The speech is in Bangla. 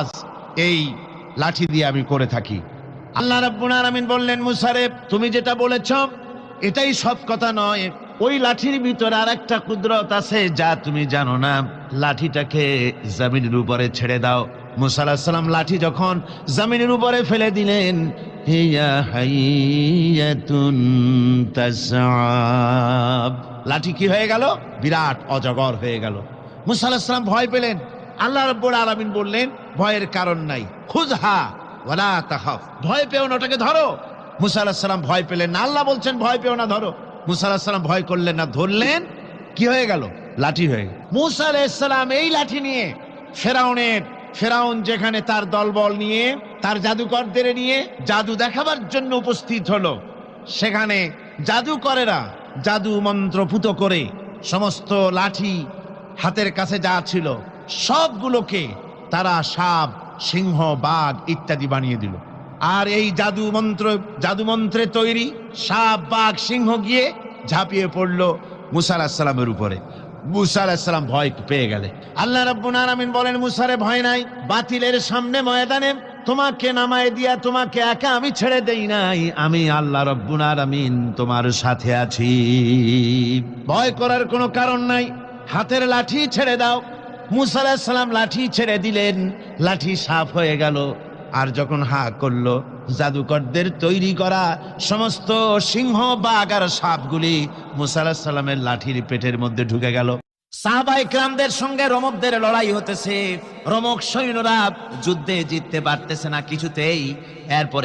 আজ এই লাঠি দিয়ে আমি করে থাকি। আল্লাহ রাব্বুল আলামিন বললেন, মুসা রে, তুমি যেটা বলেছ এটাই সব কথা নয়, ওই লাঠির ভিতরে আরেকটা কুদরত আছে যা তুমি জানো না। লাঠিটাকে জমিনের উপরে ছেড়ে দাও। মুসা আলাইহিস সালাম লাঠি যখন জমিনের উপরে ফেলে দিলেন, হিয়া হাইয়াতুন তাসআব, লাঠি কি হয়ে গেল? বিরাট অজগর হয়ে গেল। মুসা আলাইহিস সালাম ভয় পেলেন। আল্লাহ রাব্বুল আলামিন বললেন, ভয়ের কারণ নাই, খুযহা ওয়ালা তাখাফ, ভয় পেও না, ওটাকে ধরো। মুসা আলাইহিস সালাম ভয় পেলেন না, আল্লাহ বলছেন ভয় পেও না, ধরো। মুসা আলাইহিস সালাম ভয় করলেন না, ধরলেন, কি হয়ে গেল? লাঠি হয়ে গেল। মুসা আলাইহিস সালাম এই লাঠি নিয়ে ফেরাউন যেখানে তার দলবল নিয়ে, তার জাদুকরদের নিয়ে জাদু দেখাবার জন্য উপস্থিত হলো, সেখানে জাদুকরেরা জাদু মন্ত্রপুত করে সমস্ত লাঠি হাতের কাছে যা ছিল সবগুলোকে তারা সাপ, সিংহ, বাঘ ইত্যাদি বানিয়ে দিল। আর এই জাদু মন্ত্রে তৈরি সাপ, বাঘ, সিংহ গিয়ে ঝাঁপিয়ে পড়লো মুসা আলাইহিস সালামের উপরে। মুসা আলাইহিস সালাম ভয় পেয়ে গেলে। আল্লাহ রাব্বুল আলামিন বলেন, মুসা রে, ভয় নাই, বাতিলের সামনে ময়দানে তোমাকে নামায় দিয়া তোমাকে একা আমি ছেড়ে দেই নাই, আমি আল্লাহ রাব্বুল আলামিন তোমার সাথে আছি, ভয় করার কোনো কারণ নাই, হাতের লাঠি ছেড়ে দাও। মুসা আলাইহিস সালাম লাঠি ছেড়ে দিলেন, লাঠি সাফ হয়ে গেল। আর যখন হা করলো, জাদুকরদের তৈরি করা সমস্ত সিংহ, বাঘ আর সাপগুলি মুসা আলাইহিস সালামের লাঠির পেটের মধ্যে ঢুকে গেল। সাহাবায়ে কেরামদের সঙ্গে রোমকদের লড়াই হতেছে, রোমক সৈন্যরা যুদ্ধে জিততে পারতেছে না কিছুতেই। এরপরে